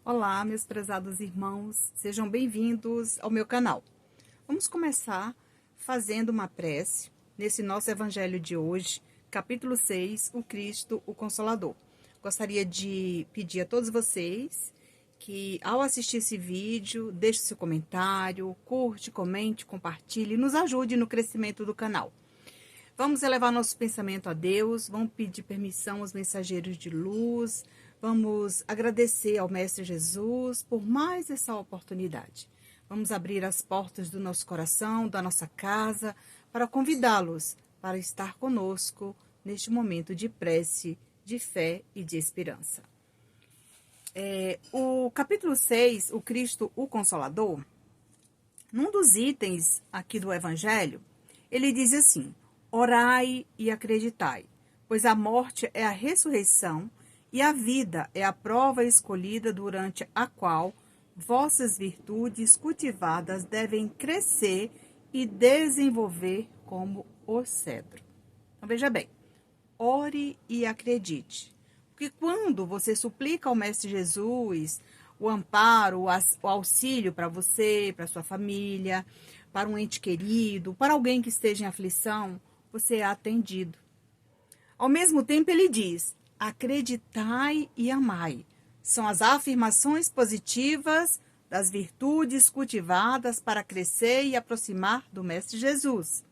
Olá, meus prezados irmãos, sejam bem-vindos ao meu canal. Vamos começar fazendo uma prece nesse nosso evangelho de hoje, capítulo 6, o Cristo, o Consolador. Gostaria de pedir a todos vocês que, ao assistir esse vídeo, deixe seu comentário, curte, comente, compartilhe e nos ajude no crescimento do canal. Vamos elevar nosso pensamento a Deus, vamos pedir permissão aos mensageiros de luz, vamos agradecer ao Mestre Jesus por mais essa oportunidade. Vamos abrir as portas do nosso coração, da nossa casa, para convidá-los para estar conosco neste momento de prece, de fé e de esperança. O capítulo 6, o Cristo, o Consolador, num dos itens aqui do Evangelho, ele diz assim: orai e acreditai, pois a morte é a ressurreição e a vida é a prova escolhida durante a qual vossas virtudes cultivadas devem crescer e desenvolver como o cedro. Então veja bem, ore e acredite, porque quando você suplica ao Mestre Jesus o amparo, o auxílio para você, para sua família, para um ente querido, para alguém que esteja em aflição, você é atendido. Ao mesmo tempo, ele diz: acreditai e amai. São as afirmações positivas das virtudes cultivadas para crescer e aproximar do Mestre Jesus.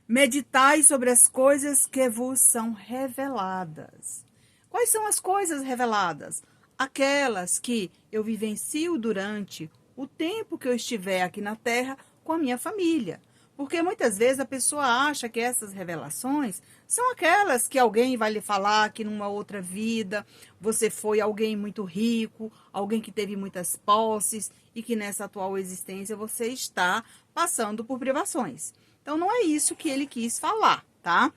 Meditai sobre as coisas que vos são reveladas. Quais são as coisas reveladas? Aquelas que eu vivencio durante o tempo que eu estiver aqui na Terra com a minha família. Porque muitas vezes a pessoa acha que essas revelações são aquelas que alguém vai lhe falar que numa outra vida você foi alguém muito rico, alguém que teve muitas posses e que nessa atual existência você está passando por privações. Então não é isso que ele quis falar, tá?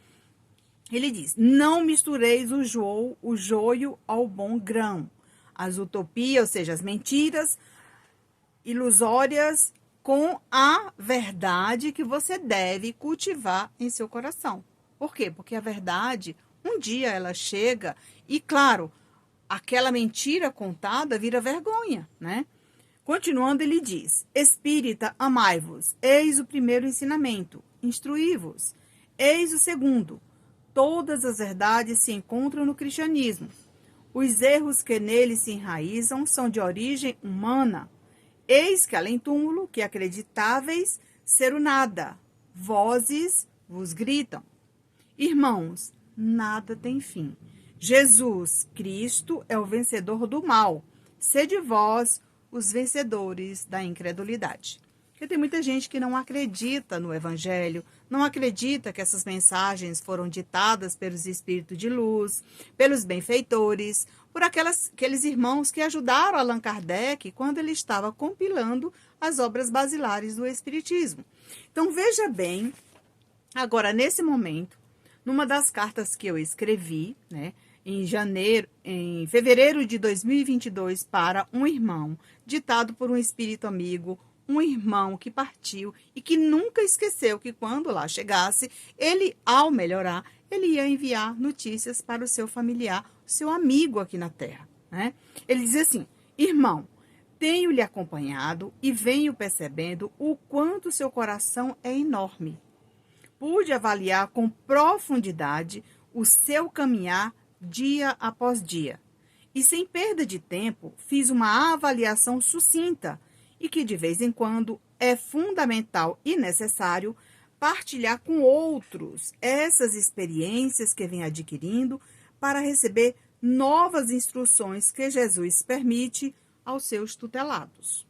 Ele diz: não mistureis o joio ao bom grão. As utopias, ou seja, as mentiras ilusórias, com a verdade que você deve cultivar em seu coração. Por quê? Porque a verdade, um dia ela chega e, claro, aquela mentira contada vira vergonha, né? Continuando, ele diz: espírita, amai-vos. Eis o primeiro ensinamento. Instruí-vos. Eis o segundo. Todas as verdades se encontram no cristianismo. Os erros que nele se enraizam são de origem humana. Eis que além túmulo, que acreditáveis ser o nada, vozes vos gritam. Irmãos, nada tem fim. Jesus Cristo é o vencedor do mal. Sede vós os vencedores da incredulidade. Porque tem muita gente que não acredita no Evangelho, não acredita que essas mensagens foram ditadas pelos espíritos de luz, pelos benfeitores, por aqueles irmãos que ajudaram Allan Kardec quando ele estava compilando as obras basilares do Espiritismo. Então, veja bem, agora, nesse momento, numa das cartas que eu escrevi, né, em fevereiro de 2022, para um irmão, ditado por um espírito amigo, um irmão que partiu e que nunca esqueceu que quando lá chegasse, ele, ao melhorar, ele ia enviar notícias para o seu familiar, o seu amigo aqui na Terra, né? Ele diz assim: irmão, tenho-lhe acompanhado e venho percebendo o quanto seu coração é enorme. Pude avaliar com profundidade o seu caminhar dia após dia. E sem perda de tempo, fiz uma avaliação sucinta e que de vez em quando é fundamental e necessário partilhar com outros essas experiências que vem adquirindo para receber novas instruções que Jesus permite aos seus tutelados,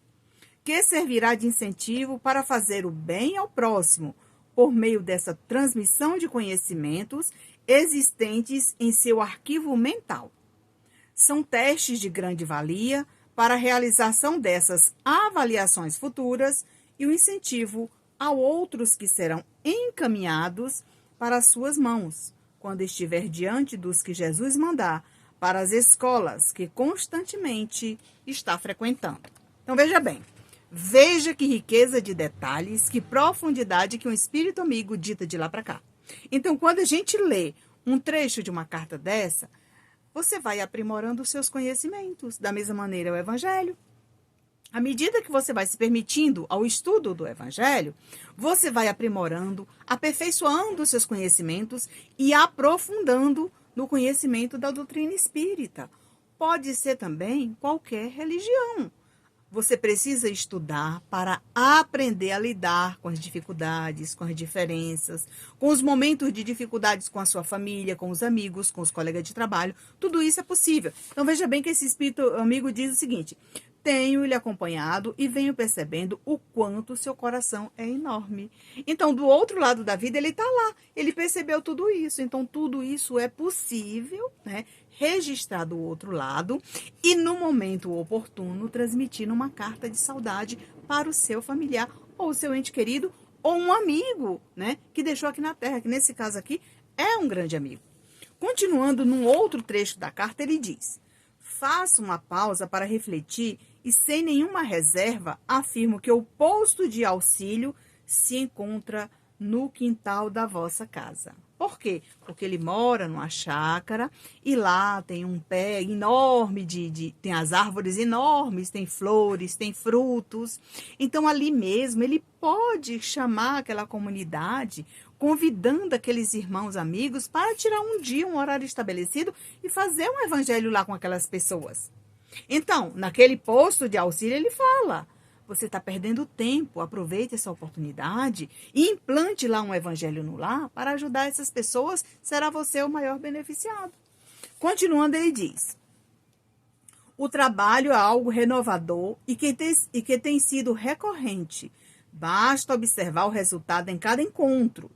que servirá de incentivo para fazer o bem ao próximo por meio dessa transmissão de conhecimentos existentes em seu arquivo mental. São testes de grande valia para a realização dessas avaliações futuras e o incentivo a outros que serão encaminhados para as suas mãos, quando estiver diante dos que Jesus mandar para as escolas que constantemente está frequentando. Então, veja bem, veja que riqueza de detalhes, que profundidade que um espírito amigo dita de lá para cá. Então, quando a gente lê um trecho de uma carta dessa, você vai aprimorando os seus conhecimentos. Da mesma maneira, o Evangelho. À medida que você vai se permitindo ao estudo do Evangelho, você vai aprimorando, aperfeiçoando os seus conhecimentos e aprofundando no conhecimento da doutrina espírita. Pode ser também qualquer religião. Você precisa estudar para aprender a lidar com as dificuldades, com as diferenças, com os momentos de dificuldades com a sua família, com os amigos, com os colegas de trabalho. Tudo isso é possível. Então, veja bem que esse espírito amigo diz o seguinte: tenho lhe acompanhado e venho percebendo o quanto seu coração é enorme. Então, do outro lado da vida, ele está lá. Ele percebeu tudo isso. Então, tudo isso é possível, né? Registrar do outro lado e, no momento oportuno, transmitir uma carta de saudade para o seu familiar ou o seu ente querido ou um amigo, né? Que deixou aqui na Terra, que nesse caso aqui é um grande amigo. Continuando num outro trecho da carta, ele diz: faço uma pausa para refletir e, sem nenhuma reserva, afirmo que o posto de auxílio se encontra no quintal da vossa casa. Por quê? Porque ele mora numa chácara e lá tem um pé enorme tem as árvores enormes, tem flores, tem frutos. Então, ali mesmo, ele pode chamar aquela comunidade, convidando aqueles irmãos amigos para tirar um dia, um horário estabelecido e fazer um evangelho lá com aquelas pessoas. Então, naquele posto de auxílio, ele fala: você está perdendo tempo, aproveite essa oportunidade e implante lá um evangelho no lar para ajudar essas pessoas, será você o maior beneficiado. Continuando, ele diz: o trabalho é algo renovador e que tem sido recorrente. Basta observar o resultado em cada encontro.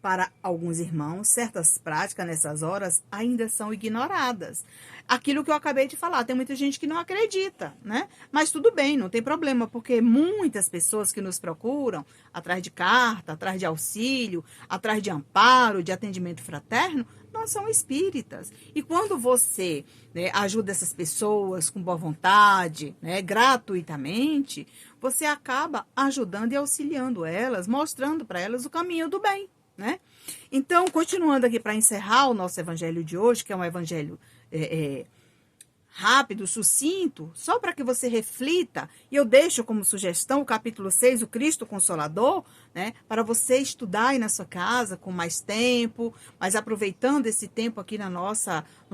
Para alguns irmãos, certas práticas nessas horas ainda são ignoradas. Aquilo que eu acabei de falar, tem muita gente que não acredita, né? Mas tudo bem, não tem problema, porque muitas pessoas que nos procuram, atrás de carta, atrás de auxílio, atrás de amparo, de atendimento fraterno, não são espíritas. E quando você, né, ajuda essas pessoas com boa vontade, né, gratuitamente, você acaba ajudando e auxiliando elas, mostrando para elas o caminho do bem. Né? Então, continuando aqui para encerrar o nosso evangelho de hoje, que é um evangelho rápido, sucinto, só para que você reflita, e eu deixo como sugestão o capítulo 6, o Cristo Consolador, né, para você estudar aí na sua casa com mais tempo, mas aproveitando esse tempo aqui no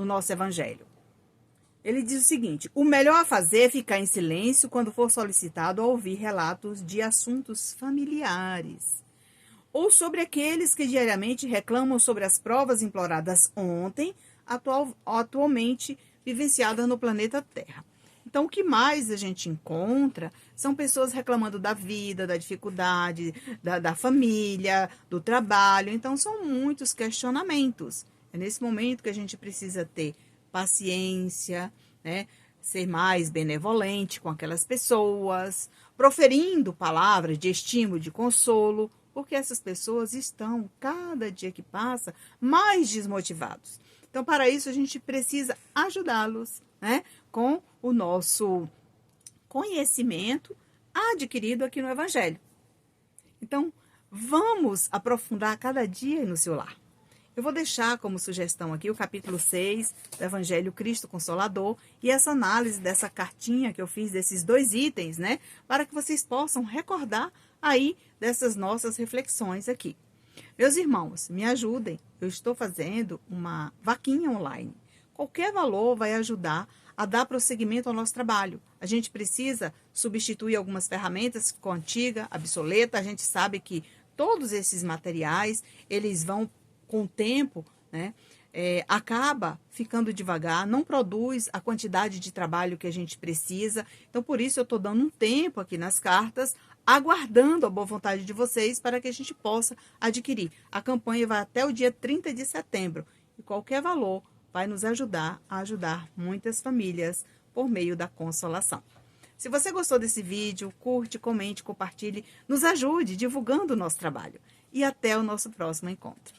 nosso evangelho. Ele diz o seguinte: o melhor a fazer é ficar em silêncio quando for solicitado a ouvir relatos de assuntos familiares, ou sobre aqueles que diariamente reclamam sobre as provas imploradas ontem, atualmente vivenciadas no planeta Terra. Então, o que mais a gente encontra são pessoas reclamando da vida, da dificuldade, da família, do trabalho. Então, são muitos questionamentos. É nesse momento que a gente precisa ter paciência, né? Ser mais benevolente com aquelas pessoas, proferindo palavras de estímulo, de consolo, porque essas pessoas estão, cada dia que passa, mais desmotivados. Então, para isso, a gente precisa ajudá-los, né, com o nosso conhecimento adquirido aqui no Evangelho. Então, vamos aprofundar cada dia no seu lar. Eu vou deixar como sugestão aqui o capítulo 6 do Evangelho Cristo Consolador e essa análise dessa cartinha que eu fiz, desses 2 itens, né, para que vocês possam recordar aí dessas nossas reflexões aqui. Meus irmãos, me ajudem. Eu estou fazendo uma vaquinha online. Qualquer valor vai ajudar a dar prosseguimento ao nosso trabalho. A gente precisa substituir algumas ferramentas que ficou antiga, obsoleta. A gente sabe que todos esses materiais, eles vão com o tempo, né, acaba ficando devagar, não produz a quantidade de trabalho que a gente precisa. Então, por isso, eu estou dando um tempo aqui nas cartas, aguardando a boa vontade de vocês para que a gente possa adquirir. A campanha vai até o dia 30 de setembro e qualquer valor vai nos ajudar a ajudar muitas famílias por meio da consolação. Se você gostou desse vídeo, curte, comente, compartilhe, nos ajude divulgando o nosso trabalho. E até o nosso próximo encontro.